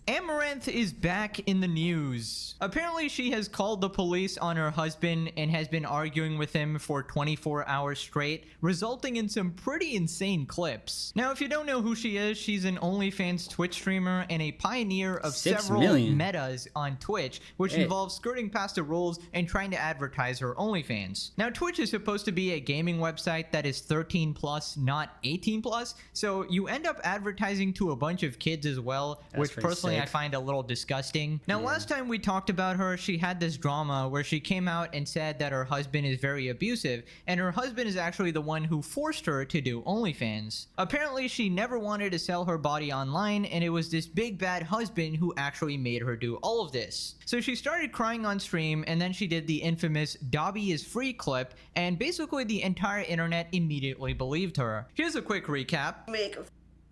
Amaranth is back in the news. Apparently, she has called the police on her husband and has been arguing with him for 24 hours straight, resulting in some pretty insane clips. Now, if you don't know who she is, she's an OnlyFans Twitch streamer and a pioneer of 6 several million metas on Twitch, which involves skirting past the rules and trying to advertise her OnlyFans. Now, Twitch is supposed to be a gaming website that is 13 plus, not 18 plus, so you end up advertising to a bunch of kids as well, which personally I find a little disgusting. Now, last time we talked about her, she had this drama where she came out and said that her husband is very abusive, and her husband is actually the one who forced her to do OnlyFans. Apparently, she never wanted to sell her body online, and it was this big bad husband who actually made her do all of this. So she started crying on stream, and then she did the infamous "Dobby is free" clip, and basically the entire internet immediately believed her. Here's a quick recap. Make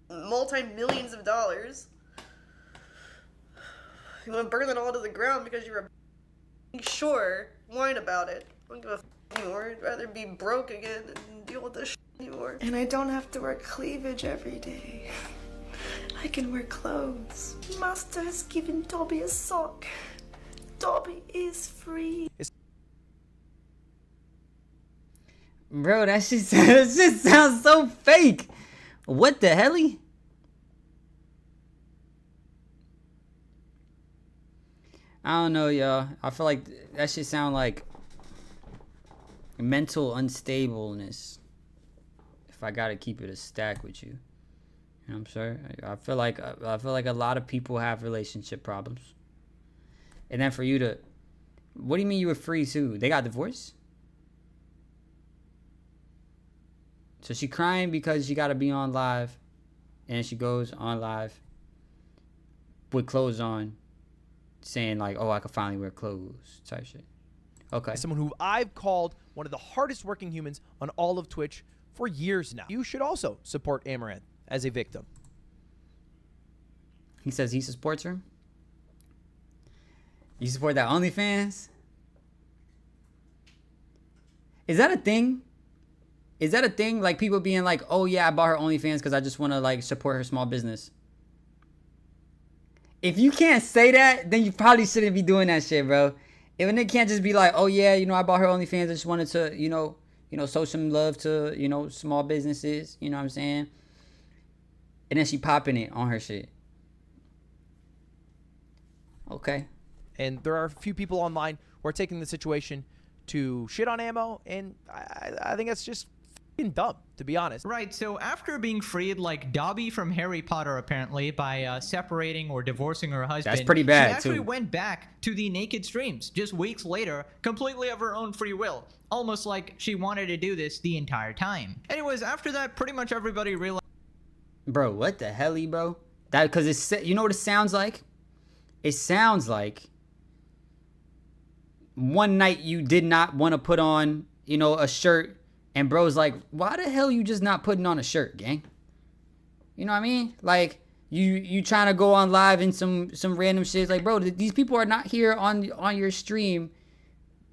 multi-millions of dollars. You want to burn it all to the ground because you're a sure, whine about it. I don't give a f anymore. I'd rather be broke again and deal with this shit anymore. And I don't have to wear cleavage every day. I can wear clothes. Master has given Dobby a sock. Dobby is free. Bro, that shit sounds so fake. What the hell? I don't know, y'all. I feel like that shit sound like mental unstableness. If I gotta keep it a stack with you, you know what I'm saying? I feel like a lot of people have relationship problems, and then for you to, what do you mean you were free too? They got divorced. So she crying because she gotta be on live, and she goes on live with clothes on, saying like, oh, I could finally wear clothes type shit. Okay. Someone who I've called one of the hardest working humans on all of Twitch for years now. You should also support Amaranth as a victim. He says he supports her. You support that OnlyFans? Is that a thing? Is that a thing? Like people being like, oh yeah, I bought her OnlyFans because I just want to like support her small business. If you can't say that, then you probably shouldn't be doing that shit, bro. If a nigga can't just be like, oh yeah, you know, I bought her OnlyFans, I just wanted to, you know, show some love to, you know, small businesses, you know what I'm saying? And then she popping it on her shit. Okay. And there are a few people online who are taking the situation to shit on Ammo, and I think that's just f***ing dumb, to be honest. Right, so after being freed like Dobby from Harry Potter, apparently, by separating or divorcing her husband, that's pretty bad, she actually too. went back to the naked streams just weeks later, completely of her own free will. Almost like she wanted to do this the entire time. Anyways, after that, pretty much everybody realized... Bro, what the hell, bro? That, because it's, you know what it sounds like? It sounds like one night you did not want to put on, you know, a shirt, and bro's like, why the hell you just not putting on a shirt, gang? You know what I mean? Like, you trying to go on live in some random shit. Like, bro, these people are not here on your stream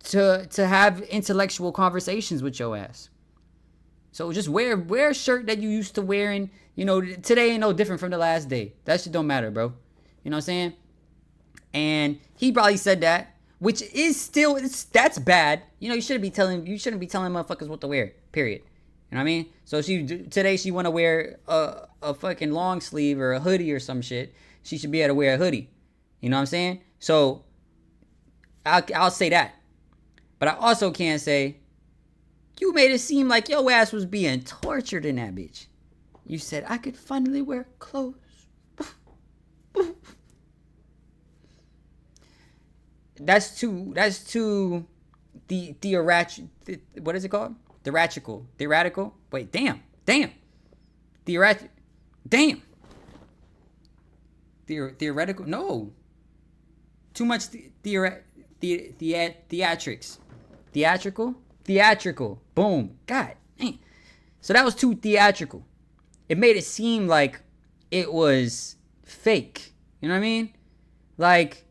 to have intellectual conversations with your ass. So just wear a shirt that you used to wearing. You know, today ain't no different from the last day. That shit don't matter, bro. You know what I'm saying? And he probably said that, which is still, that's bad. You know, you shouldn't be telling motherfuckers what to wear, period. You know what I mean? So today she want to wear a fucking long sleeve or a hoodie or some shit. She should be able to wear a hoodie. You know what I'm saying? So I'll say that. But I also can't say, you made it seem like your ass was being tortured in that bitch. You said, I could finally wear clothes. That's too what is it called? Theoretical? Wait, damn. Theoretical? No. Too much theatrics. Theatrical. Boom. God dang. So that was too theatrical. It made it seem like it was fake. You know what I mean? Like,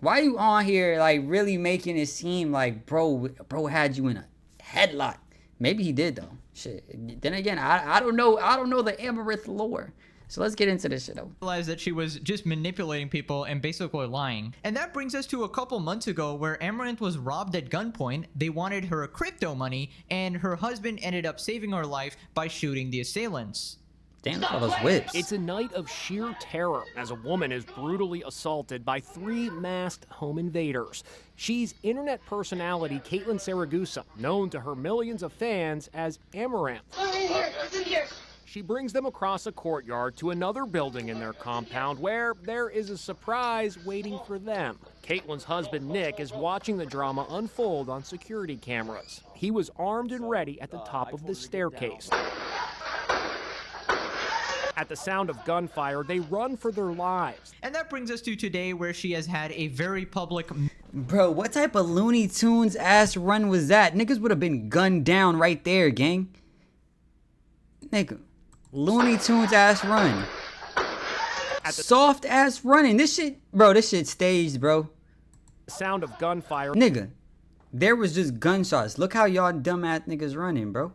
why are you on here like really making it seem like bro had you in a headlock? Maybe he did though. Shit. Then again, I don't know the Amaranth lore. So let's get into this shit though. Realized that she was just manipulating people and basically lying. And that brings us to a couple months ago where Amaranth was robbed at gunpoint. They wanted her crypto money, and her husband ended up saving her life by shooting the assailants. Damn, all those whips. It's a night of sheer terror as a woman is brutally assaulted by 3 masked home invaders. She's internet personality Caitlin Saragusa, known to her millions of fans as Amaranth. It's in here. She brings them across a courtyard to another building in their compound where there is a surprise waiting for them. Caitlin's husband, Nick, is watching the drama unfold on security cameras. He was armed and ready at the top of the staircase. At the sound of gunfire, they run for their lives. And that brings us to today, where she has had a very public... Bro, what type of Looney Tunes ass run was that? Niggas would have been gunned down right there, gang. Nigga. Looney Tunes ass run. Soft ass running. This shit, bro, this shit staged, bro. Sound of gunfire. Nigga, there was just gunshots. Look how y'all dumbass niggas running, bro.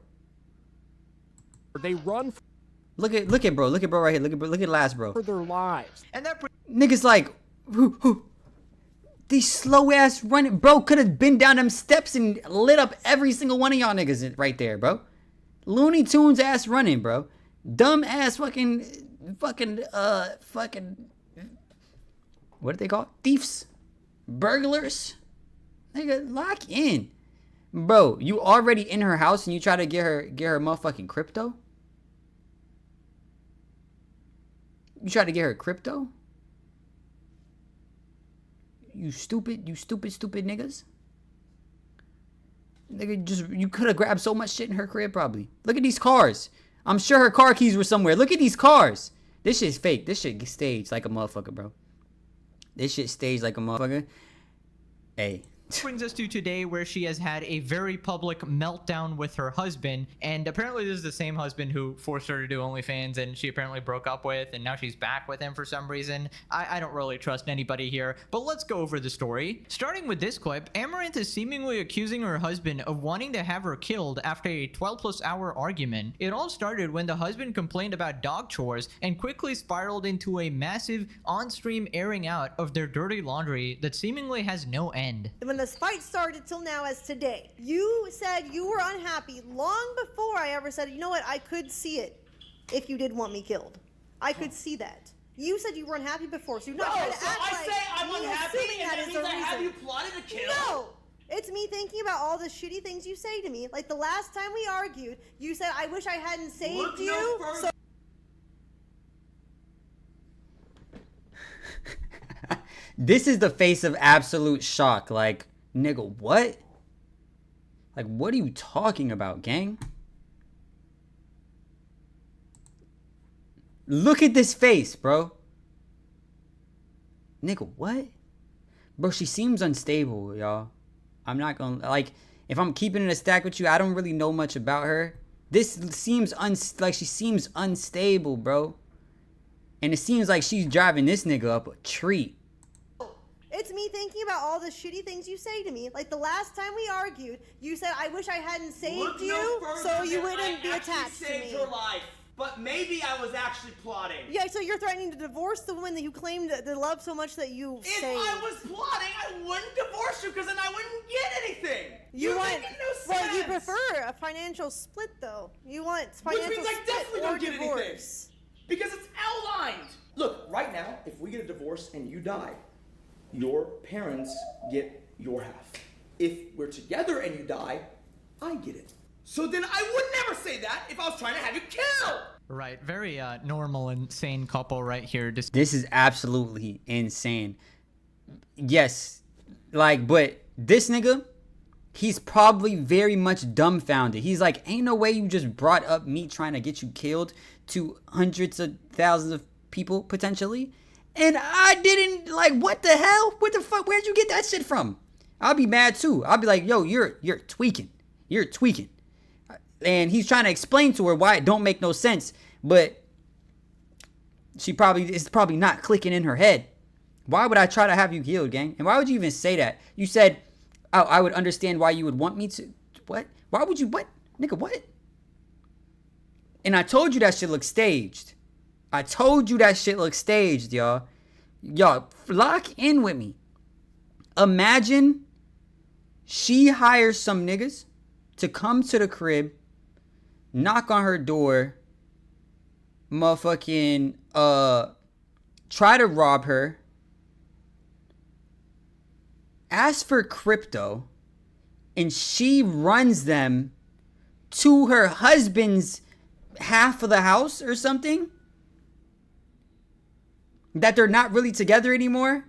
They run Look at bro. Look at bro right here. Look at last bro. for their lives. And that... Niggas like, these slow ass running, bro. Could have been down them steps and lit up every single one of y'all niggas right there, bro. Looney Tunes ass running, bro. Dumb ass fucking, what are they called? Thieves, burglars. Nigga, lock in, bro. You already in her house and you try to get her motherfucking crypto. You try to get her crypto? You stupid niggas. Nigga, you could have grabbed so much shit in her crib probably. Look at these cars. I'm sure her car keys were somewhere. Look at these cars. This shit's fake. This shit staged like a motherfucker, bro. This shit staged like a motherfucker. Hey. Brings us to today, where she has had a very public meltdown with her husband, and apparently this is the same husband who forced her to do OnlyFans and she apparently broke up with, and now she's back with him for some reason. I don't really trust anybody here, but let's go over the story. Starting with this clip, Amaranth is seemingly accusing her husband of wanting to have her killed after a 12+ hour argument. It all started when the husband complained about dog chores and quickly spiraled into a massive on-stream airing out of their dirty laundry that seemingly has no end. When this fight started till now as today, you said you were unhappy long before I ever said, you know what, I could see it if you did want me killed. I could see that. You said you were unhappy before, so you're not trying to so act I like say I'm me unhappy, assuming and that that is means the I have reason. you plotted to kill? No! It's me thinking about all the shitty things you say to me. Like the last time we argued, you said, I wish I hadn't saved Look you. no further. This is the face of absolute shock. Like, nigga, what? Like, what are you talking about, gang? Look at this face, bro. Nigga, what? Bro, she seems unstable, y'all. I'm not gonna, like, if I'm keeping it a stack with you, I don't really know much about her. This seems like she seems unstable, bro. And it seems like she's driving this nigga up a tree. It's me thinking about all the shitty things you say to me. Like the last time we argued, you said, I wish I hadn't saved Look you no further so you than wouldn't be I actually attached to saved me. her life, but maybe I was actually plotting. Yeah, so you're threatening to divorce the woman that you claimed to love so much that you If saved. I was plotting, I wouldn't divorce you because then I wouldn't get anything. You want, make no sense. well, you prefer a financial split, though. You want Which financial means I split definitely or don't get anything. divorce. Because it's outlined. Look, right now, if we get a divorce and you die, your parents get your half. If we're together and you die, I get it. So then I would never say that if I was trying to have you killed. Right, very normal and sane couple right here. This is absolutely insane. Yes, like, but this nigga, he's probably very much dumbfounded. He's like, ain't no way you just brought up me trying to get you killed to hundreds of thousands of people potentially. And I didn't, like, what the hell? What the fuck? Where'd you get that shit from? I'll be mad too. I'll be like, yo, you're tweaking. You're tweaking. And he's trying to explain to her why it don't make no sense. But it's probably not clicking in her head. Why would I try to have you killed, gang? And why would you even say that? You said, oh, I would understand why you would want me to. What? Why would you, what? Nigga, what? And I told you that shit looked staged. I told you that shit looks staged, y'all. Y'all, lock in with me. Imagine she hires some niggas to come to the crib, knock on her door, motherfucking, try to rob her, ask for crypto, and she runs them to her husband's half of the house or something, that they're not really together anymore,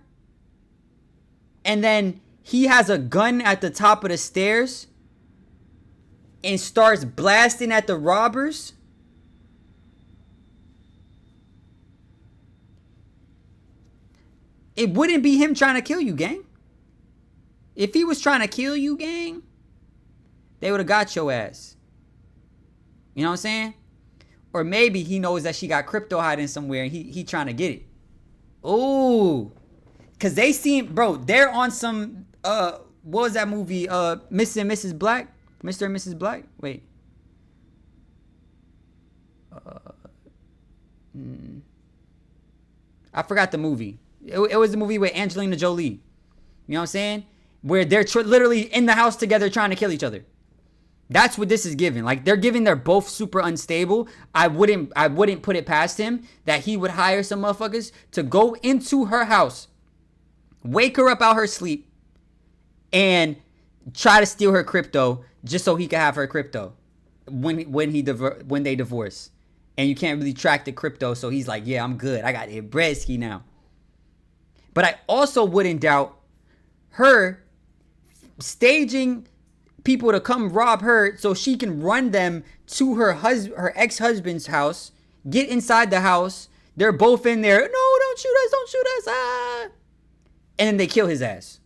and then he has a gun at the top of the stairs and starts blasting at the robbers. It wouldn't be him trying to kill you, gang. If he was trying to kill you, gang, they would have got your ass. You know what I'm saying? Or maybe he knows that she got crypto hiding somewhere and he trying to get it. Ooh. Cause they seem, bro, they're on some, what was that movie? Mr. and Mrs. Black? Mr. and Mrs. Black? Wait. I forgot the movie. It was the movie with Angelina Jolie. You know what I'm saying? Where they're literally in the house together trying to kill each other. That's what this is giving. Like, they're giving they're both super unstable. I wouldn't put it past him that he would hire some motherfuckers to go into her house, wake her up out her sleep, and try to steal her crypto just so he could have her crypto when they divorce. And you can't really track the crypto, so he's like, yeah, I'm good. I got it breadsky now. But I also wouldn't doubt her staging people to come rob her so she can run them to her ex-husband's house, get inside the house. They're both in there. No, don't shoot us. Ah. And then they kill his ass.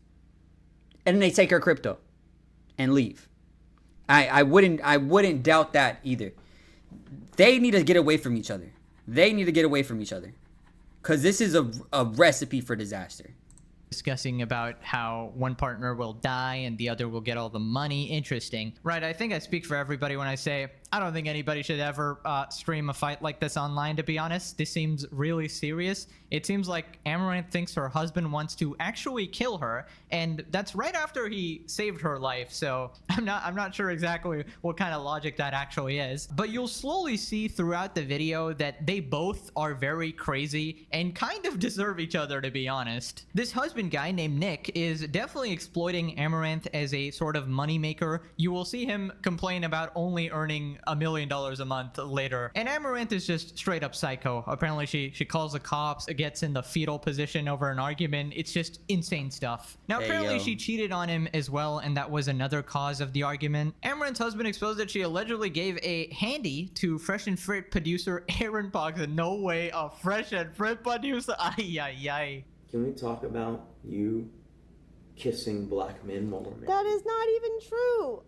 And then they take her crypto and leave. I wouldn't doubt that either. They need to get away from each other. Because this is a recipe for disaster. Discussing about how one partner will die and the other will get all the money. Interesting. Right, I think I speak for everybody when I say I don't think anybody should ever stream a fight like this online, to be honest. This seems really serious. It seems like Amaranth thinks her husband wants to actually kill her, and that's right after he saved her life, so I'm not sure exactly what kind of logic that actually is. But you'll slowly see throughout the video that they both are very crazy and kind of deserve each other, to be honest. This husband guy named Nick is definitely exploiting Amaranth as a sort of moneymaker. You will see him complain about only earning $1 million a month later. And Amaranth is just straight up psycho. Apparently she calls the cops, gets in the fetal position over an argument. It's just insane stuff. Now apparently she cheated on him as well, and that was another cause of the argument. Amaranth's husband exposed that she allegedly gave a handy to Fresh and Fit producer Aaron Pox. No way, a Fresh and Fit producer. Ay. Can we talk about you kissing black men while we're married? That is not even true.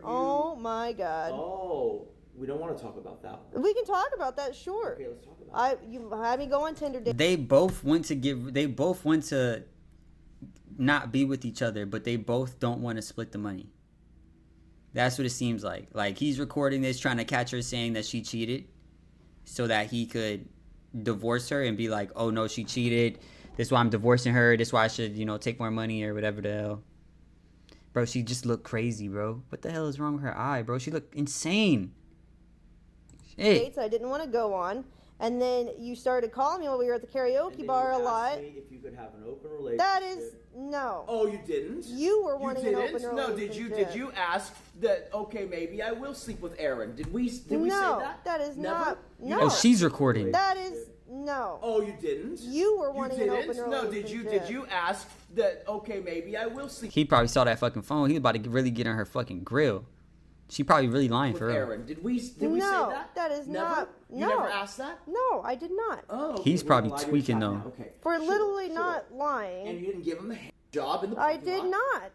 Oh my god. Oh, we don't want to talk about that. We can talk about that, sure. Okay, let's talk about it. You had me go on Tinder date. They both want to not be with each other, but they both don't want to split the money. That's what it seems like. Like, he's recording this, trying to catch her saying that she cheated so that he could divorce her and be like, oh no, she cheated. This is why I'm divorcing her. This is why I should, take more money or whatever the hell. Bro, she just looked crazy, bro. What the hell is wrong with her eye, bro? She looked insane. Shit. Dates I didn't want to go on. And then you started calling me while we were at the karaoke bar a lot. Me if you could have an open relationship. That is no. Oh, you didn't? You were wanting an open relationship. No, did you ask that? Okay, maybe I will sleep with Aaron. Did we say that? That is Never? not. No. Oh, she's recording. That is no. Oh, you didn't? You were wanting an open relationship. No, did you ask that? Okay, maybe I will sleep. He probably saw that fucking phone. He was about to really get on her fucking grill. She probably really lying with for real. Aaron. Did we say that? No, that is never? not. You no. never asked that? No, I did not. Oh, okay. He's probably tweaking though. Okay. For literally not lying. And you didn't give him a job in the I parking did lot? not.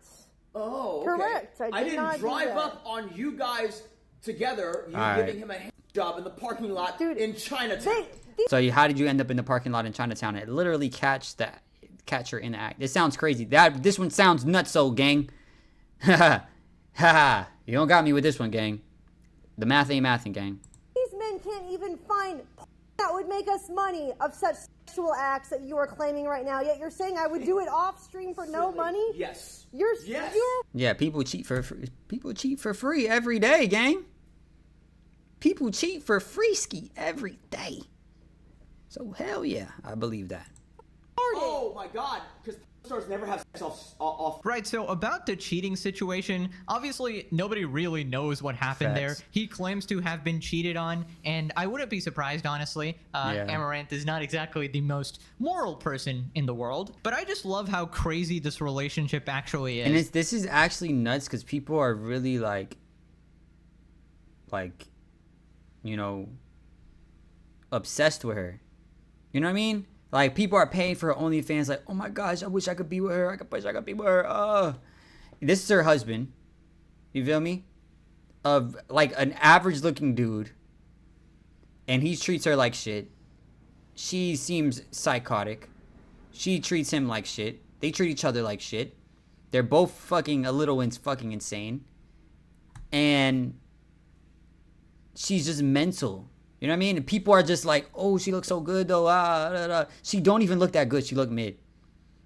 Oh, okay. Correct. I did not didn't drive do that. up on you guys together. You All giving him a job in the parking lot in Chinatown. So how did you end up in the parking lot in Chinatown? It literally catch her in the act. It sounds crazy. This one sounds nutso, gang. Ha. You don't got me with this one, gang. The math ain't mathin', gang. These men can't even find that would make us money of such sexual acts that you are claiming right now. Yet you're saying I would do it off stream for no money? Yes. You're Yeah, people cheat for free every day, gang. People cheat for free ski every day. So hell yeah, I believe that. Oh my god, because stars never have sex off. Right, so about the cheating situation, obviously nobody really knows what happened there. He claims to have been cheated on, and I wouldn't be surprised, honestly. Amaranth is not exactly the most moral person in the world, but I just love how crazy this relationship actually is. And this is actually nuts because people are really like, you know, obsessed with her. You know what I mean? Like, people are paying for her OnlyFans, like, oh my gosh, I wish I could be with her. I wish I could be with her. This is her husband. You feel me? Of, like, an average-looking dude. And he treats her like shit. She seems psychotic. She treats him like shit. They treat each other like shit. They're both fucking a little fucking insane. And she's just mental. You know what I mean? And people are just like, oh, she looks so good though. She don't even look that good. She look mid.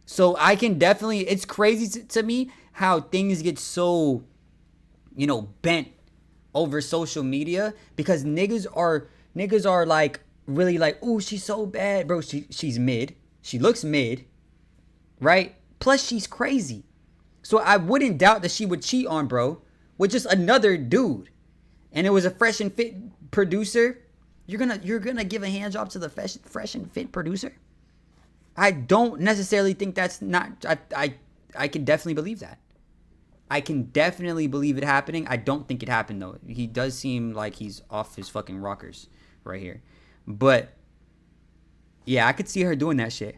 So I can definitely, it's crazy to me how things get so, you know, bent over social media because niggas are like really like, oh, she's so bad, bro. She's mid. She looks mid, right? Plus she's crazy. So I wouldn't doubt that she would cheat on bro with just another dude. And it was a fresh and fit producer. You're gonna give a hand job to the fresh and fit producer? I don't necessarily think that's not. I can definitely believe that. I can definitely believe it happening. I don't think it happened though. He does seem like he's off his fucking rockers right here. But yeah, I could see her doing that shit.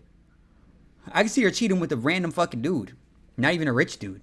I could see her cheating with a random fucking dude, not even a rich dude,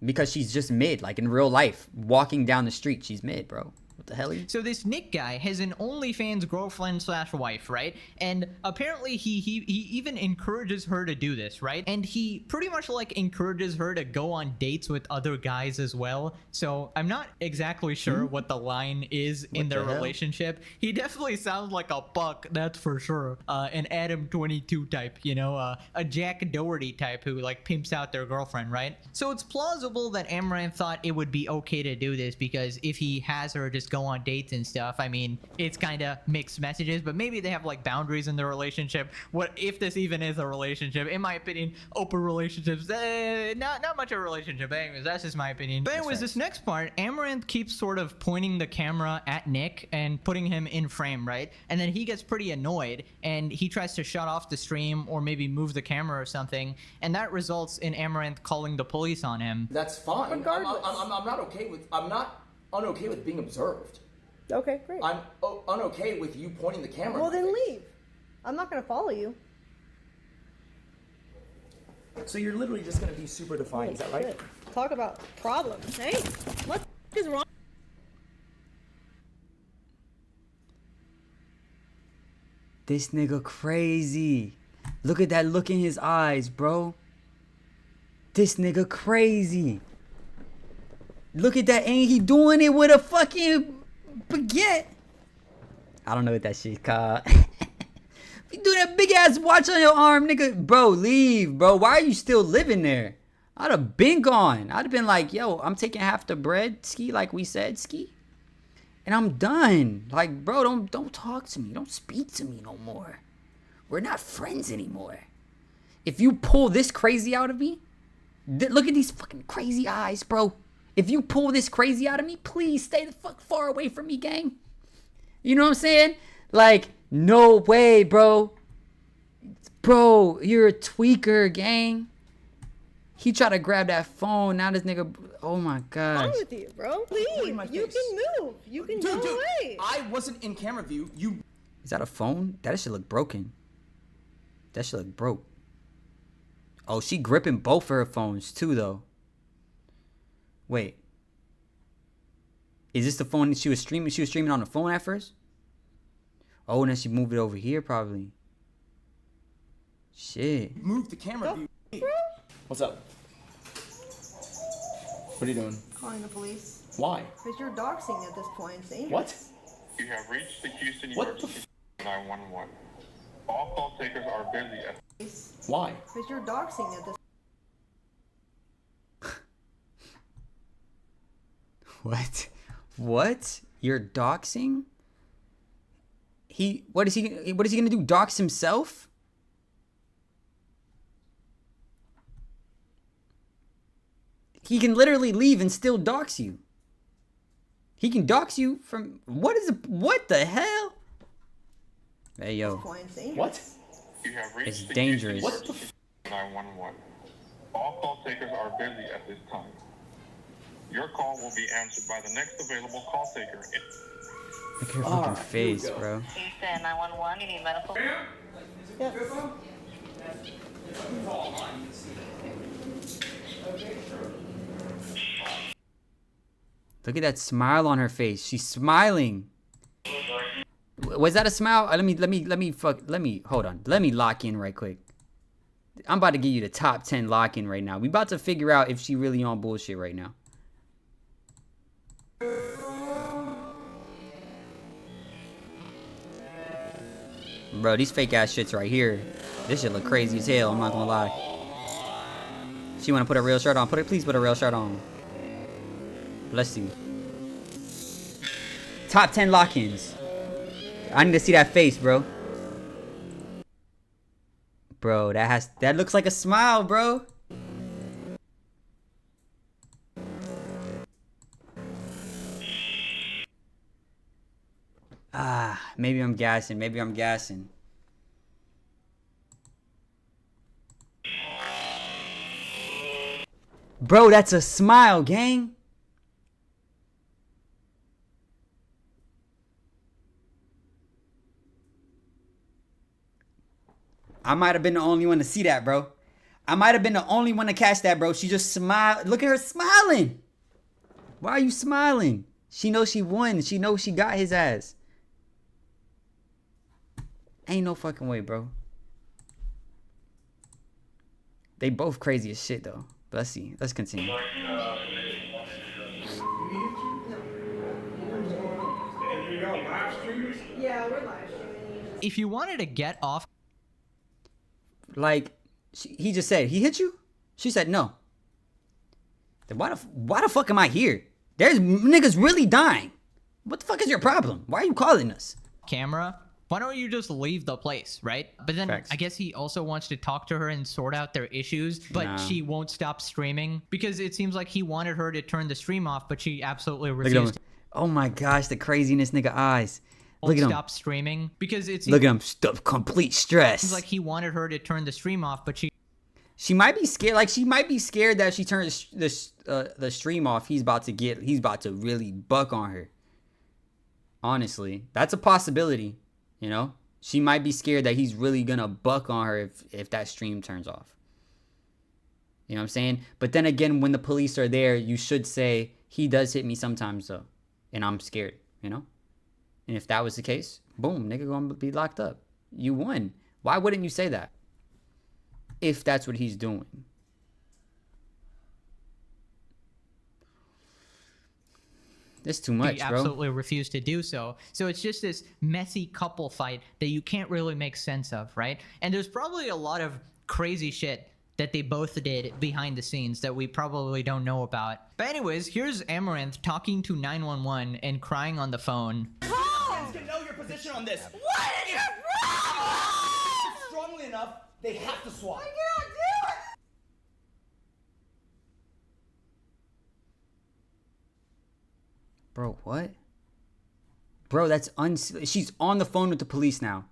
because she's just mid. Like in real life, walking down the street, she's mid, bro. What the hell? So this Nick guy has an OnlyFans girlfriend / wife, right? And apparently he even encourages her to do this, right? And he pretty much like encourages her to go on dates with other guys as well. So I'm not exactly sure what the line is in their relationship. He definitely sounds like a buck, that's for sure. An Adam 22 type, you know, a Jack Doherty type who like pimps out their girlfriend, right? So it's plausible that Amaranth thought it would be okay to do this because if he has her just go on dates and stuff, I mean, it's kind of mixed messages, but maybe they have like boundaries in their relationship. What if this even is a relationship? In my opinion, open relationships, not much of a relationship. Anyways, that's just my opinion. But anyways, this next part, Amaranth keeps sort of pointing the camera at Nick and putting him in frame, right? And then he gets pretty annoyed and he tries to shut off the stream or maybe move the camera or something, and that results in Amaranth calling the police on him. That's fine. Regardless. I'm not unokay with being observed. Okay, great. I'm unokay with you pointing the camera. Well, then leave. I'm not going to follow you. So you're literally just going to be super defiant, is that right? Shit. Talk about problems. Hey, what is wrong? This nigga crazy. Look at that look in his eyes, bro. This nigga crazy. Look at that, ain't he doing it with a fucking baguette? I don't know what that shit's called. You do that big ass watch on your arm, nigga. Bro, leave, bro. Why are you still living there? I'd have been gone. I'd have been like, yo, I'm taking half the bread, ski, like we said, ski. And I'm done. Like, bro, don't talk to me. Don't speak to me no more. We're not friends anymore. If you pull this crazy out of me, look at these fucking crazy eyes, bro. If you pull this crazy out of me, please stay the fuck far away from me, gang. You know what I'm saying? Like, no way, bro. Bro, you're a tweaker, gang. He tried to grab that phone. Now this nigga, oh my gosh. What's wrong with you, bro? Leave. You can move. You can go away. I wasn't in camera view. You. Is that a phone? That shit look broken. That shit look broke. Oh, she gripping both of her phones too, though. Wait. Is this the phone that she was streaming? She was streaming on the phone at first? Oh, and then she moved it over here, probably. Shit. Move the camera view. What's up? What are you doing? Calling the police. Why? Because you're doxing at this point. It's dangerous. What? You have reached the Houston What the Emergency. 911. All call takers are busy at... Why? Because you're doxing at this. What? What? You're doxing? What is he gonna do? Dox himself? He can literally leave and still dox you. He can dox you from what the hell? Hey yo. What? You have reached It's the dangerous. What the 911. All call takers are busy at this time. Your call will be answered by the next available call taker. Look at her fucking face, bro. Houston 911, you need medical? Look at that smile on her face. She's smiling. Was that a smile? Let me hold on. Let me lock in right quick. I'm about to give you the top 10 lock in right now. We about to figure out if she really on bullshit right now. Bro, these fake ass shits right here. This shit look crazy as hell, I'm not gonna lie. She wanna put a real shirt on. Please put a real shirt on. Let's see. Top 10 lock-ins. I need to see that face, bro. Bro, that looks like a smile, bro. Maybe I'm gassing. Bro, that's a smile, gang. I might have been the only one to see that, bro. I might have been the only one to catch that, bro. She just smiled. Look at her smiling. Why are you smiling? She knows she won. She knows she got his ass. Ain't no fucking way, bro. They both crazy as shit, though. But let's see. Let's continue. Yeah, we're live streaming. If you wanted to get off, Like, he just said, he hit you? She said no. Then why the fuck am I here? There's niggas really dying. What the fuck is your problem? Why are you calling us? camera, why don't you just leave the place, right? But then Facts. I guess he also wants to talk to her and sort out their issues, but Nah. she won't stop streaming because it seems like he wanted her to turn the stream off, but she absolutely Look at him. refused. Oh my gosh, the craziness, nigga eyes. Won't Look at him. stop streaming because it Look at him. Complete stress. seems like he wanted her to turn the stream off, but She might be scared. Like, she might be scared that if she turns the stream off, he's about to really buck on her. Honestly, that's a possibility. You know, she might be scared that he's really gonna buck on her if that stream turns off. You know what I'm saying? But then again, when the police are there, you should say, he does hit me sometimes though, and I'm scared. You know, and if that was the case, boom, nigga gonna be locked up. You won. Why wouldn't you say that? If that's what he's doing. That's too much, he bro. absolutely refused to do so. So it's just this messy couple fight that you can't really make sense of, right? And there's probably a lot of crazy shit that they both did behind the scenes that we probably don't know about. But anyways, here's Amaranth talking to 911 and crying on the phone. Fans can know your position on this. What is your problem? Strongly enough, they have to swap. Bro, what? Bro, that's she's on the phone with the police now.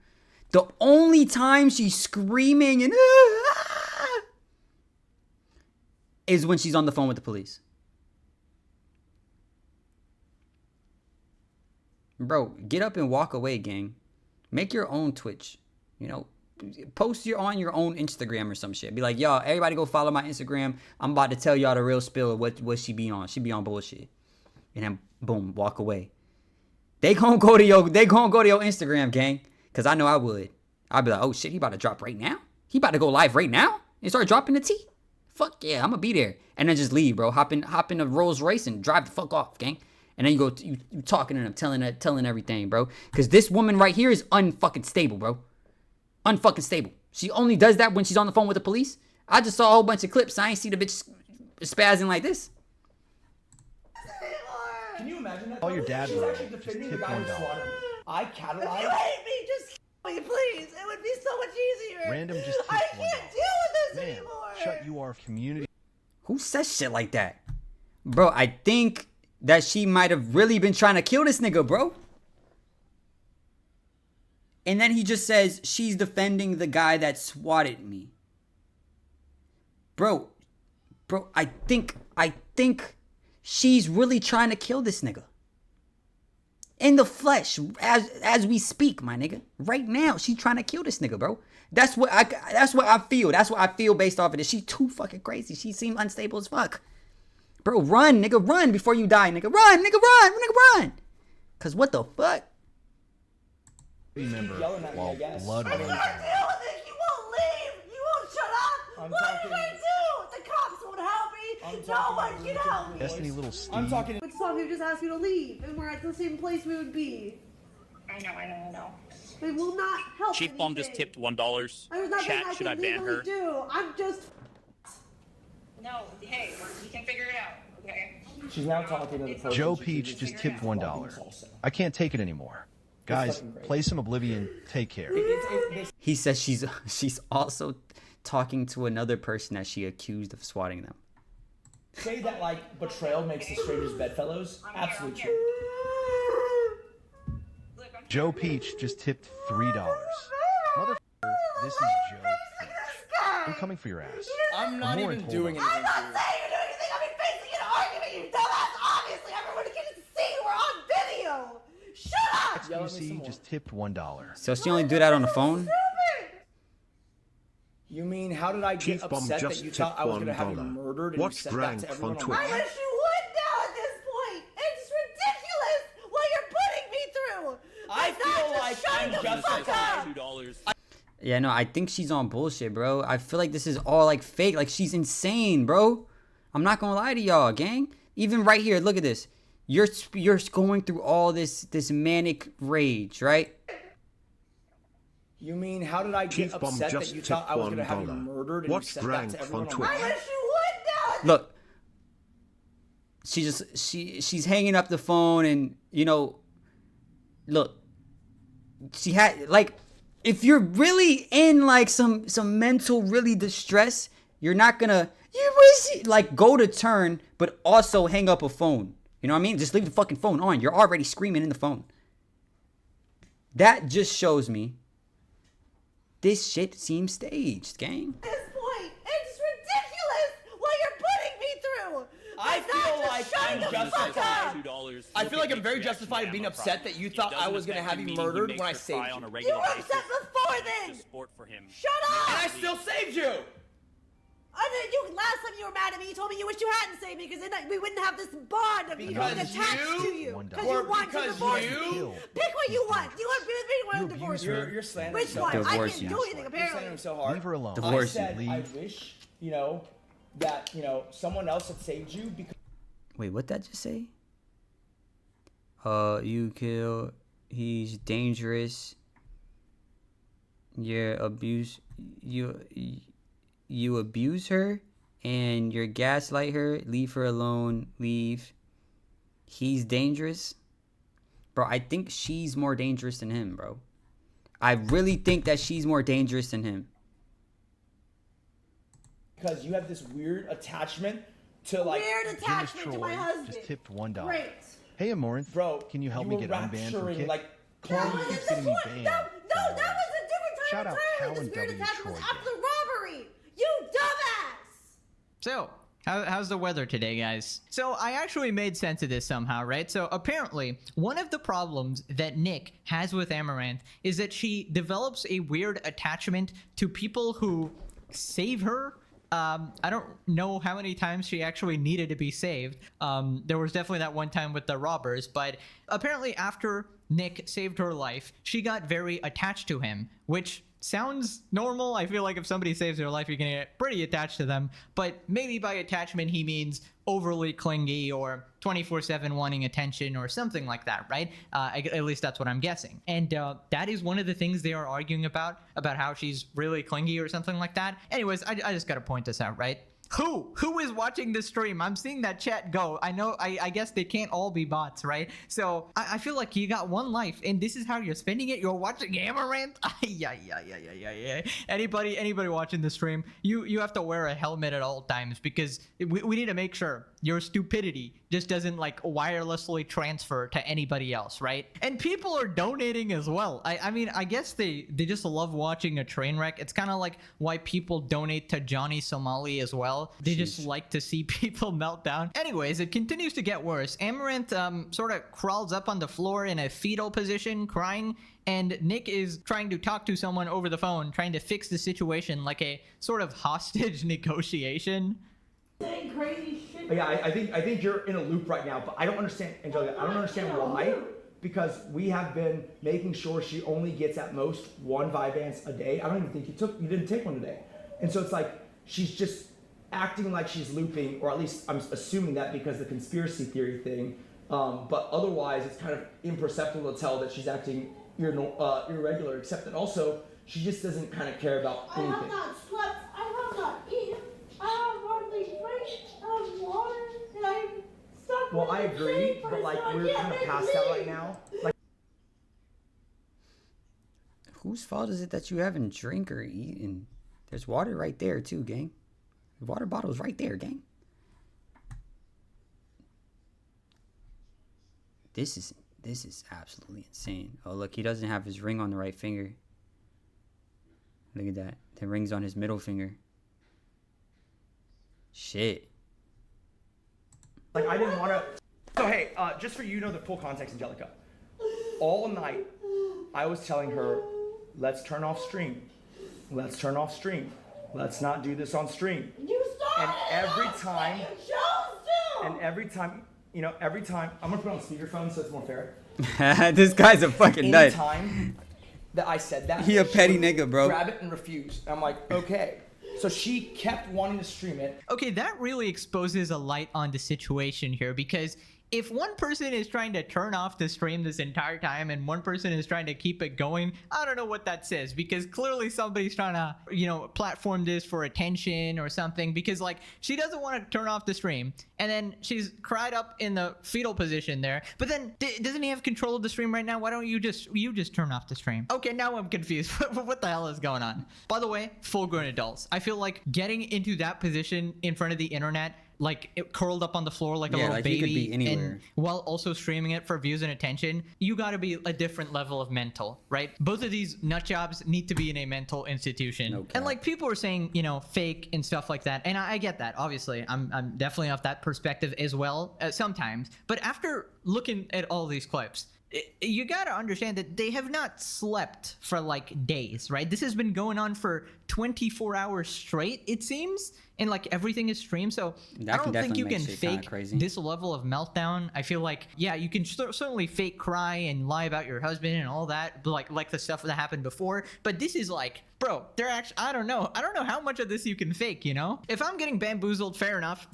The only time she's screaming and is when she's on the phone with the police. Bro, get up and walk away, gang. Make your own Twitch. You know, post on your own Instagram or some shit. Be like, y'all, everybody go follow my Instagram. I'm about to tell y'all the real spill of what she be on. She be on bullshit. And then boom, walk away. They gonna go to your Instagram, gang. Cause I know I would. I'd be like, oh shit, he about to drop right now? He about to go live right now and start dropping the tea? Fuck yeah, I'm gonna be there. And then just leave, bro. Hop in a Rolls Royce and drive the fuck off, gang. And then you talking to them, telling everything, bro. Because this woman right here is unfucking stable, bro. Unfucking stable. She only does that when she's on the phone with the police. I just saw a whole bunch of clips. I ain't see the bitch spazzing like this. Can you imagine that? Call your dad, She's bro. actually defending Just the tip guy who $1. slaughtered me. I If catalyzed. you hate me, just kill me, please. It would be so much easier. Random just tip I $1. can't deal with this Man, anymore. shut you our community. Who says shit like that? Bro, I think that she might have really been trying to kill this nigga, bro. And then he just says, she's defending the guy that swatted me. Bro, I think she's really trying to kill this nigga. In the flesh, as we speak, my nigga. Right now, she's trying to kill this nigga, bro. That's what I feel. That's what I feel based off of this. She's too fucking crazy. She seemed unstable as fuck. Bro, run, nigga, run before you die, nigga. Run, nigga, run, nigga, run. Cause what the fuck? Remember, yelling at me, while I guess. blood I runs can't deal with it. You won't leave. You won't shut up. I'm What talking- did I do? The cops won't help me. No one can help me. Destiny little Steve. I'm talking. Which song you just asked me to leave, and we're at the same place we would be. I know. They will not help. Chief Bomb just anything. tipped $1. There's nothing Chat, I should can I ban legally her? do. I'm just. No, hey, we can figure it out, okay? She's now talking to the person. Joe she Peach previously just tipped fucking $1. salsa. I can't take it anymore. Guys, fucking great. play some Oblivion. Take care. He says she's also talking to another person that she accused of swatting them. Say that like betrayal makes the strangest bedfellows. Absolutely true. Look, I'm Joe Peach just tipped $3. Motherfucker, this is Joe Peach. I'm coming for your ass. I'm not Amouranth, even hold doing on. anything. I'm not saying you're doing anything. I'm facing an argument, you dumbass. Obviously, everyone can see we're on video. Shut up. Yell at me some XQC more. just tipped $1. So she only do that on the phone? Stupid. You mean how did I get Chief Bomb upset that just you thought I was going to have you $1. murdered and you Watch said that Drank to on everyone on Twitch. I wish you would now at this point. It's ridiculous what you're putting me through. I But not feel just like shut I'm the fuck justified. up. $2. Yeah, no, I think she's on bullshit, bro. I feel like this is all like fake. Like she's insane, bro. I'm not gonna lie to y'all, gang. Even right here, look at this. You're going through all this manic rage, right? You mean how did I get Chief Bomb upset that just you thought tipped I was going to have you $1. murdered and Watch you said that Drank to on everyone on Twitch. I wish you would now. Look, she's hanging up the phone, and look, she had like, if you're really in like some mental really distress, you're not gonna like go to turn, but also hang up a phone. You know what I mean? Just leave the fucking phone on. You're already screaming in the phone. That just shows me this shit seems staged, gang. At this point, it's ridiculous what you're putting me through. I But not feel just like shutting I'm the fuck up. justified. I feel like I'm very justified in being upset that you thought I was going to have you murdered when I saved you. You were upset before then. Sport for him. Shut up. And I still saved you! Last time you were mad at me, you told me you wish you hadn't saved me because then we wouldn't have this bond of me being Because attached you- to you. Or Because you want to because divorce you- me. Pick what you want. Do you want to be with me or want to divorce me? You're slandering Which so one? hard. I Divorce can't you. do anything You're apparently. slandering so hard. Leave her alone. Divorce I said you. I wish, that, someone else had saved you because Wait, what that just say? You kill. He's dangerous. You abuse. You abuse her, and you gaslight her. Leave her alone. Leave. He's dangerous, bro. I think she's more dangerous than him, bro. I really think that she's more dangerous than him. because you have this weird attachment to like Weird attachment to my Troy husband. just tipped $1. Great. Hey, Amaranth, bro. can you help you me were get unbanned from rapturing, Kick? like That cloning was keeps at getting the me point. banned. No, that was a different Shout time out entirely. This weird Cowan attachment was W. after the robbery. You dumbass. So, how's the weather today, guys? So, I actually made sense of this somehow, right? So, apparently, one of the problems that Nick has with Amaranth is that she develops a weird attachment to people who save her. I don't know how many times she actually needed to be saved. There was definitely that one time with the robbers, but apparently after Nick saved her life, she got very attached to him, which sounds normal. I feel like if somebody saves their life, you're gonna get pretty attached to them. But maybe by attachment, he means overly clingy or 24/7 wanting attention or something like that, right? At least that's what I'm guessing. And that is one of the things they are arguing about how she's really clingy or something like that. Anyways, I just gotta point this out, right? Who is watching this stream? I'm seeing that chat go. I know, I guess they can't all be bots, right? So I feel like you got one life and this is how you're spending it. You're watching Amaranth. Yeah. Anybody watching the stream, you have to wear a helmet at all times because we need to make sure your stupidity just doesn't like wirelessly transfer to anybody else, right? And people are donating as well. I mean, I guess they just love watching a train wreck. It's kind of like why people donate to Johnny Somali as well. They just like to see people melt down. Anyways, it continues to get worse. Amaranth sort of crawls up on the floor in a fetal position, crying, and Nick is trying to talk to someone over the phone, trying to fix the situation like a sort of hostage negotiation. Saying crazy shit. Yeah, I think you're in a loop right now, but I don't understand, Angelica. I don't understand why. Because we have been making sure she only gets at most 1 Vyvanse a day. I don't even think you didn't take one today. And so it's like she's just acting like she's looping, or at least I'm assuming that because the conspiracy theory thing. But otherwise, it's kind of imperceptible to tell that she's acting irregular, except that also she just doesn't kind of care about anything. I have not slept. I have not eaten. I have hardly drank. I have water, and I'm stuck. Well, I agree, but like we're kind of past that right now. Like, Whose fault is it that you haven't drink or eaten? There's water right there too, gang. The water bottle's right there, gang. This is absolutely insane. Oh, look, he doesn't have his ring on the right finger. Look at that. The ring's on his middle finger. Shit. Like I didn't want to. So hey, just for you to know the full context, Angelica. All night, I was telling her, let's turn off stream. Let's turn off stream. Let's not do this on stream. You started. And every time, You chose to. and every time, I'm gonna put it on speakerphone so it's more fair. This guy's a fucking nut. Anytime that I said that, He a petty she would nigga, bro. Grab it and refuse. I'm like, okay. So she kept wanting to stream it. Okay, that really exposes a light on the situation here because if one person is trying to turn off the stream this entire time and one person is trying to keep it going, I don't know what that says because clearly somebody's trying to, platform this for attention or something because like she doesn't want to turn off the stream and then she's cried up in the fetal position there. But then doesn't he have control of the stream right now? Why don't you just turn off the stream? Okay, now I'm confused. What the hell is going on? By the way, full-grown adults. I feel like getting into that position in front of the internet, like it curled up on the floor like a little baby, he could be anywhere. and while also streaming it for views and attention, you got to be a different level of mental, right? Both of these nut jobs need to be in a mental institution. No cap. And like people are saying, fake and stuff like that, and I get that. Obviously, I'm definitely off that perspective as well sometimes. But after looking at all these clips, you gotta understand that they have not slept for like days, right? This has been going on for 24 hours straight, it seems, and like everything is streamed. So I don't think you can fake this level of meltdown. I feel like, yeah, you can certainly fake cry and lie about your husband and all that, like the stuff that happened before. But this is like, bro, they're actually, I don't know how much of this you can fake, If I'm getting bamboozled, fair enough.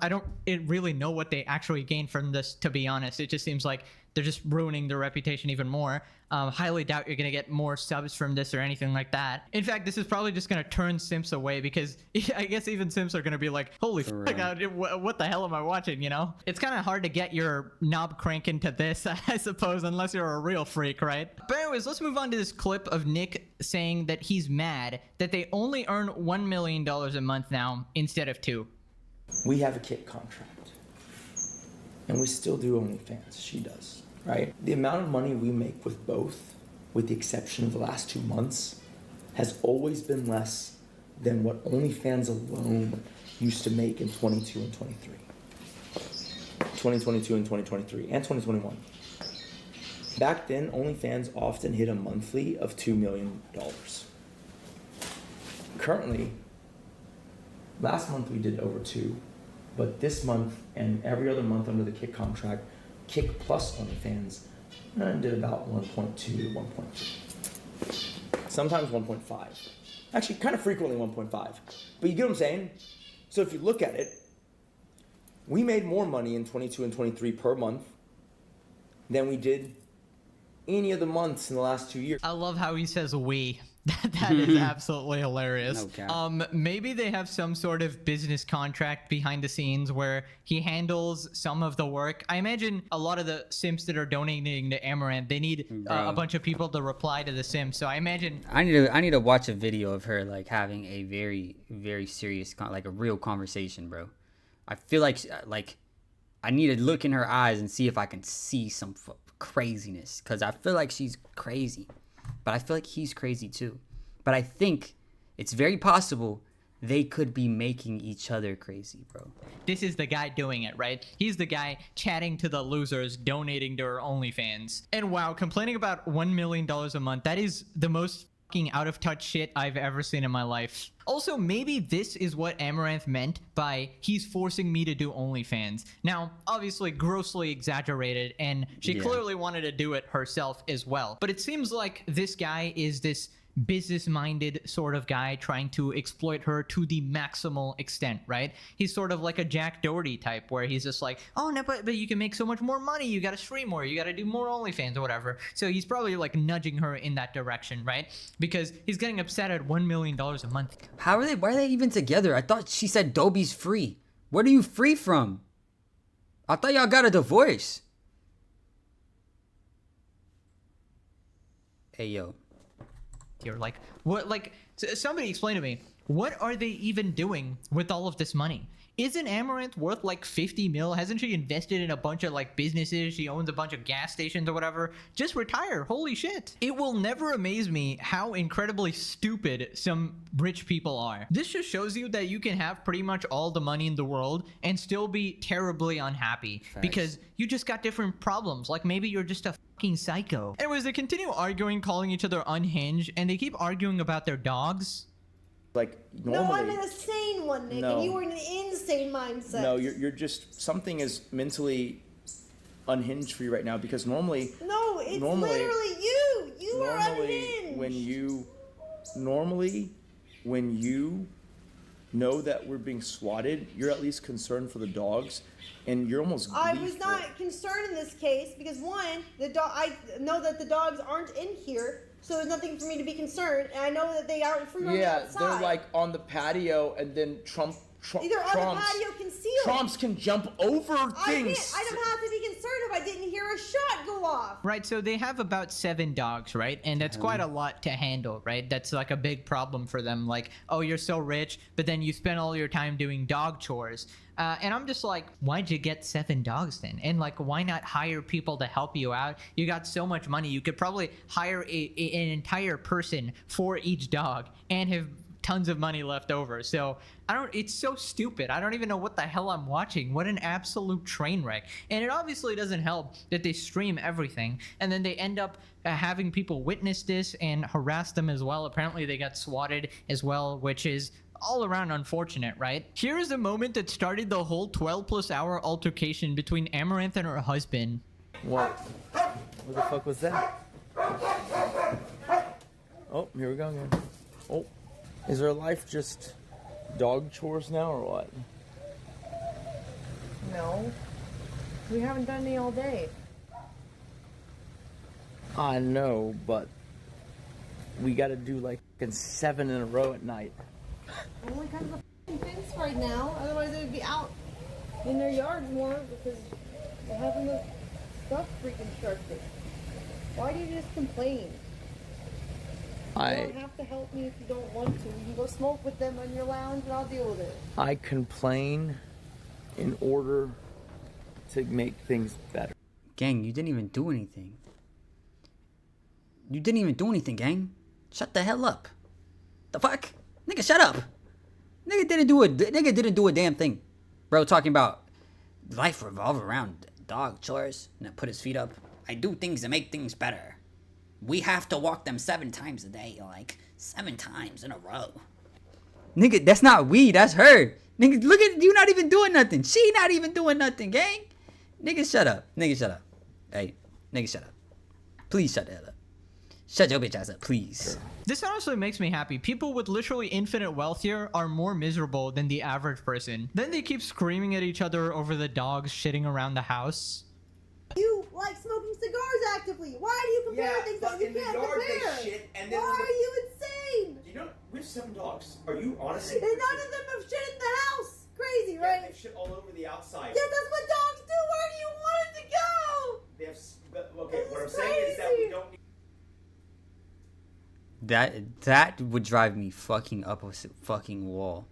I don't really know what they actually gain from this, to be honest. It just seems like they're just ruining their reputation even more. Highly doubt you're gonna get more subs from this or anything like that. In fact, this is probably just gonna turn simps away because I guess even simps are gonna be like, holy fuck, what the hell am I watching, It's kind of hard to get your knob crank into this, I suppose, unless you're a real freak, right? But anyways, let's move on to this clip of Nick saying that he's mad that they only earn $1 million a month now instead of $2 million. We have a kit contract, and we still do OnlyFans. She does, right? The amount of money we make with both, with the exception of the last 2 months, has always been less than what OnlyFans alone used to make in 22 and 23. 2022 and 2023 and 2021. Back then, OnlyFans often hit a monthly of $2 million. Currently, last month we did over 2, but this month and every other month under the Kick contract, Kick plus OnlyFans, did about 1.2 to 1.3. It's sometimes 1.5. Actually, kind of frequently 1.5. But you get what I'm saying? So if you look at it, we made more money in 22 and 23 per month than we did any of the months in the last 2 years. I love how he says we. That is absolutely hilarious. No cap. Maybe they have some sort of business contract behind the scenes where he handles some of the work. I imagine a lot of the simps that are donating to Amaranth, they need a bunch of people to reply to the sims. So I imagine I need to watch a video of her like having a very, very serious like a real conversation, bro. I feel like I need to look in her eyes and see if I can see some craziness, because I feel like she's crazy, but I feel like he's crazy too. But I think it's very possible they could be making each other crazy, bro. this is the guy doing it, right? He's the guy chatting to the losers, donating to her OnlyFans. And wow, complaining about $1 million a month, that is the most fucking out of touch shit I've ever seen in my life. Also, maybe this is what Amaranth meant by he's forcing me to do OnlyFans. Now, obviously grossly exaggerated, and she clearly wanted to do it herself as well. But it seems like this guy is this business-minded sort of guy trying to exploit her to the maximal extent, right? He's sort of like a Jack Doherty type where he's just like, oh no, but you can make so much more money, you gotta stream more, you gotta do more OnlyFans or whatever. So he's probably like nudging her in that direction, right? Because he's getting upset at $1 million a month. Why are they even together? I thought she said Dobie's free. What are you free from? I thought y'all got a divorce. Hey yo. You're like, what? Like, somebody explain to me, what are they even doing with all of this money? Isn't Amaranth worth like 50 mil? Hasn't she invested in a bunch of like businesses? She owns a bunch of gas stations or whatever. Just retire. Holy shit. It will never amaze me how incredibly stupid some rich people are. This just shows you that you can have pretty much all the money in the world and still be terribly unhappy. Facts. Because you just got different problems. Like maybe you're just a fucking psycho. Anyways, they continue arguing, calling each other unhinged, and they keep arguing about their dogs. Like normally, no, I'm an insane one, Nick, No. and you were in an insane mindset. no, you're just, something is mentally unhinged for you right now, because normally, No, it's literally you. You are unhinged. when you know that we're being swatted, you're at least concerned for the dogs, and you're almost I gleeful. was not concerned in this case because one, I know that the dogs aren't in here, so there's nothing for me to be concerned, and I know that they aren't free on the outside. They're like on the patio, and then Either on the patio concealed. Trumps can jump over things. I don't have to be concerned if I didn't hear a shot go off. Right, so they have about 7 dogs, right? And that's quite a lot to handle, right? That's like a big problem for them. Like, oh, you're so rich, but then you spend all your time doing dog chores. And I'm just like, why'd you get 7 dogs then? And like, why not hire people to help you out? You got so much money, you could probably hire an entire person for each dog and have tons of money left over. So it's so stupid. I don't even know what the hell I'm watching. What an absolute train wreck. And it obviously doesn't help that they stream everything and then they end up having people witness this and harass them as well. Apparently they got swatted as well, which is all around unfortunate, right? Here is the moment that started the whole 12+ hour altercation between Amaranth and her husband. What the fuck was that? Oh, here we go again. Oh, is her life just dog chores now or what? No, we haven't done any all day. I know, but we gotta do like 7 in a row at night. Only kind of a fence right now, otherwise they would be out in their yards more because they're having the stuff reconstructed. Why do you just complain? You don't have to help me if you don't want to. You can go smoke with them on your lounge and I'll deal with it. I complain in order to make things better. Gang, you didn't even do anything. You didn't even do anything, gang. Shut the hell up. The fuck? Nigga, shut up. Nigga didn't do a damn thing. Bro, talking about life revolve around dog chores. And then put his feet up. I do things to make things better. We have to walk them 7 times a day. Like, 7 times in a row. Nigga, that's not we. That's her. Nigga, look at you not even doing nothing. She not even doing nothing, gang. Nigga, shut up. Nigga, shut up. Hey, nigga, shut up. Please shut the hell up. Shut your bitch ass up, please. This honestly makes me happy. People with literally infinite wealth here are more miserable than the average person. Then they keep screaming at each other over the dogs shitting around the house. You like smoking cigars actively. Why do you compare things that you can't compare? And Why are you insane? You know, we have 7 dogs. Are you honestly? And none of them have shit in the house. Crazy, Yeah, right? they have shit all over the outside. Yeah, that's what dogs do. Where do you want it to go? They have. Okay, what I'm saying is that we don't need. That would drive me fucking up a fucking wall.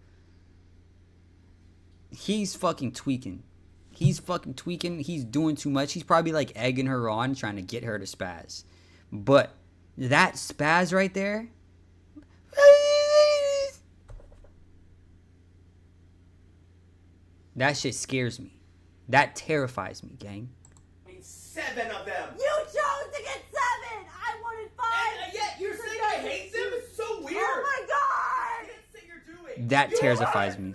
He's fucking tweaking. He's fucking tweaking. He's doing too much. He's probably like egging her on, trying to get her to spaz. But that spaz right there. That shit scares me. That terrifies me, gang. I need 7 of them. You chose to get 7. I wanted 5. And yet you're saying I hate them? It's so weird. Oh my god! I can't say you're doing. That terrifies me.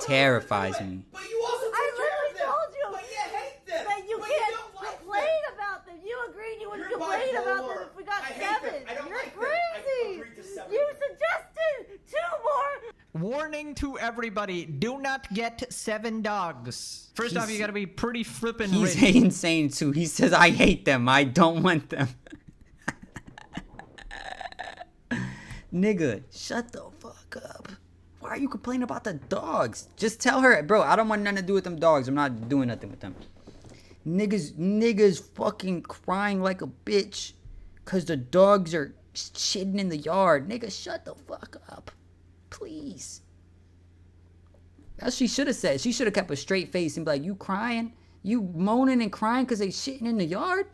Terrifies me. But you also I take care of literally them. told you But you hate them. that you But can't don't like complain them. about them. You agreed you wouldn't You're complain about bipolar. them if we got I hate 7. them. I don't You're like them. I crazy. agreed to 7. You suggested 2 more. Warning to everybody, do not get 7 dogs. First off, you gotta be pretty flippin' rich. He's insane too. He says, I hate them. I don't want them. Nigga, shut the fuck up. Why are you complaining about the dogs? Just tell her, bro, I don't want nothing to do with them dogs. I'm not doing nothing with them. Niggas fucking crying like a bitch because the dogs are shitting in the yard. Nigga, shut the fuck up. Please. That's what she should have said. She should have kept a straight face and be like, you crying? You moaning and crying because they shitting in the yard?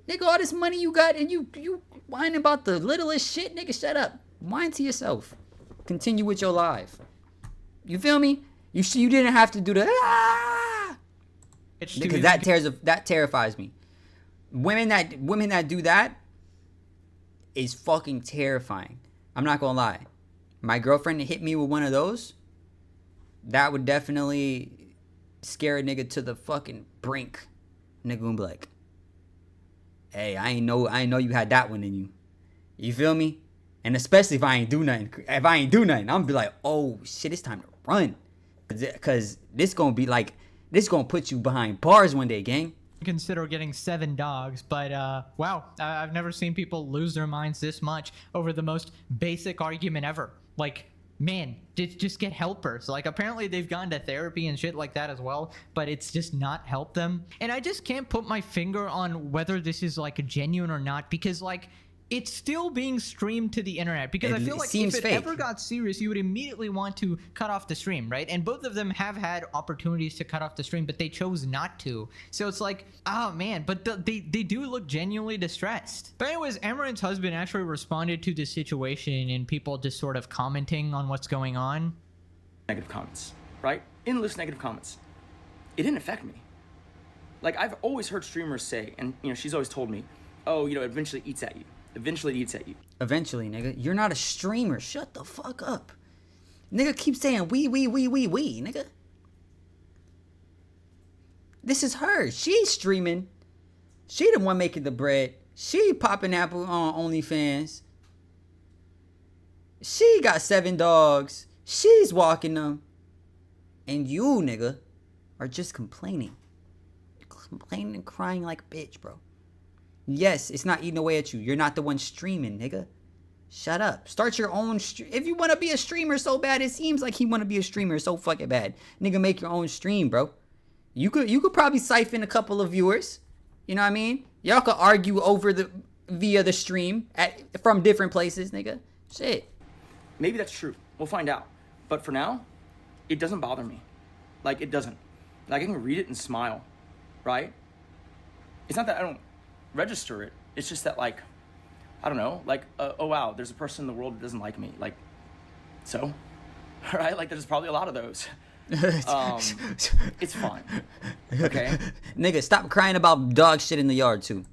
Nigga, all this money you got and you whining about the littlest shit? Nigga, shut up. Whine to yourself. Continue with your life. You feel me? You didn't have to do the because that terrifies me. Women that do that is fucking terrifying. I'm not gonna lie. My girlfriend hit me with one of those. That would definitely scare a nigga to the fucking brink. Nigga gonna be like, hey, I know you had that one in you. You feel me? And especially if I ain't do nothing. If I ain't do nothing, I'm gonna be like, oh shit, it's time to run. Cause this gonna be like, this gonna put you behind bars one day, gang. Consider getting 7 dogs, but wow, I've never seen people lose their minds this much over the most basic argument ever. Like, man, just get helpers. Like, apparently they've gone to therapy and shit like that as well, but it's just not helped them. And I just can't put my finger on whether this is like genuine or not, because like, it's still being streamed to the internet, because I feel like if it ever got serious, you would immediately want to cut off the stream, right? And both of them have had opportunities to cut off the stream, but they chose not to. So it's like, oh man, but they do look genuinely distressed. But anyways, Amaranth's husband actually responded to the situation and people just sort of commenting on what's going on. Negative comments, right? Endless negative comments. It didn't affect me. Like, I've always heard streamers say, and you know, she's always told me, oh, you know, it eventually eats at you. Eventually eats at you. Eventually, nigga. You're not a streamer. Shut the fuck up. Nigga keep saying we, nigga. This is her. She's streaming. She the one making the bread. She popping apple on OnlyFans. She got 7 dogs. She's walking them. And you, nigga, are just complaining. Complaining and crying like a bitch, bro. Yes, it's not eating away at you. You're not the one streaming, nigga. Shut up. Start your own if you want to be a streamer so bad, it seems like he want to be a streamer so fucking bad. Nigga, make your own stream, bro. You could probably siphon a couple of viewers. You know what I mean? Y'all could argue via the stream from different places, nigga. Shit. Maybe that's true. We'll find out. But for now, it doesn't bother me. Like, it doesn't. Like, I can read it and smile, right? It's not that I don't register it. It's just that, like, I don't know, like, oh wow, there's a person in the world that doesn't like me. Like, so, right? Like, there's probably a lot of those. It's fine. Okay? Nigga, stop crying about dog shit in the yard too.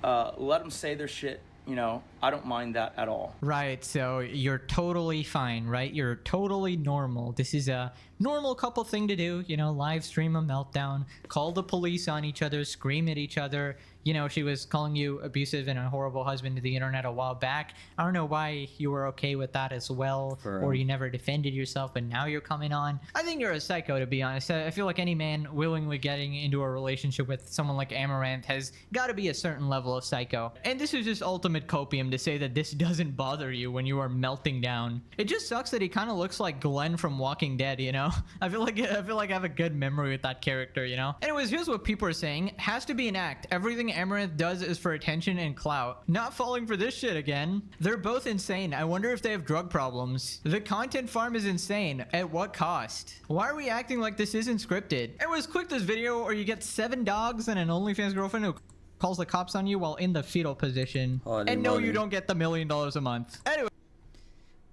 Let them say their shit. You know, I don't mind that at all. Right, so you're totally fine, right? You're totally normal. This is a normal couple thing to do, you know, live stream a meltdown, call the police on each other, scream at each other. You know, she was calling you abusive and a horrible husband to the internet a while back. I don't know why you were okay with that as well, or you never defended yourself, but now you're coming on. I think you're a psycho, to be honest. I feel like any man willingly getting into a relationship with someone like Amaranth has got to be a certain level of psycho. And this is just ultimate copium to say that this doesn't bother you when you are melting down. It just sucks that he kind of looks like Glenn from Walking Dead, you know? I feel like I have a good memory with that character, you know? Anyways, here's what people are saying. Has to be an act. Everything Amaranth does is for attention and clout. Not falling for this shit again. They're both insane. I wonder if they have drug problems. The content farm is insane. At what cost? Why are we acting like this isn't scripted? Anyways, click this video or you get 7 dogs and an OnlyFans girlfriend who calls the cops on you while in the fetal position. Holy and no, moly. you don't get the $1 million a month. Anyway.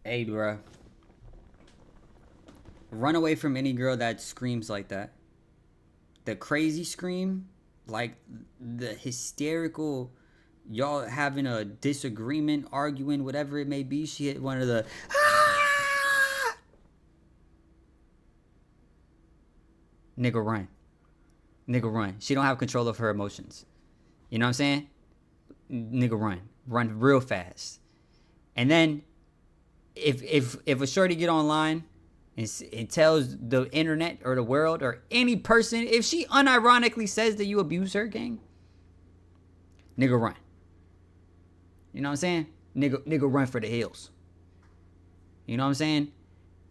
Hey, bro. Run away from any girl that screams like that. The crazy scream, like the hysterical, y'all having a disagreement, arguing, whatever it may be. She hit one of the nigga run. Nigga run. She don't have control of her emotions. You know what I'm saying? Nigga run. Run real fast. And then if a shorty get online and it tells the internet or the world or any person, if she unironically says that you abuse her, gang, nigga run. You know what I'm saying? Nigga run for the hills. You know what I'm saying?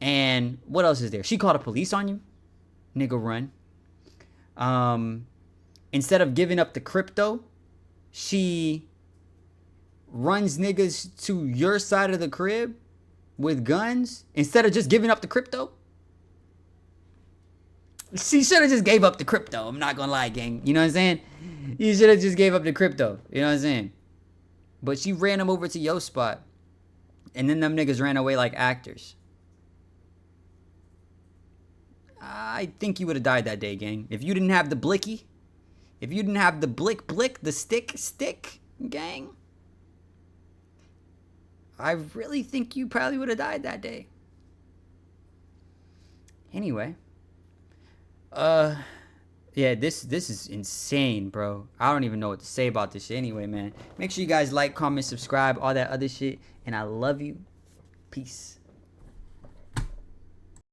And what else is there? She called the police on you. Nigga run. Instead of giving up the crypto, she runs niggas to your side of the crib with guns instead of just giving up the crypto. She should have just gave up the crypto. I'm not gonna lie, gang. You know what I'm saying? You should have just gave up the crypto. You know what I'm saying? But she ran them over to your spot. And then them niggas ran away like actors. I think you would have died that day, gang. If you didn't have the blicky. If you didn't have the blick, the stick, gang. I really think you probably would have died that day. Anyway. Yeah, this is insane, bro. I don't even know what to say about this shit anyway, man. Make sure you guys like, comment, subscribe, all that other shit. And I love you. Peace.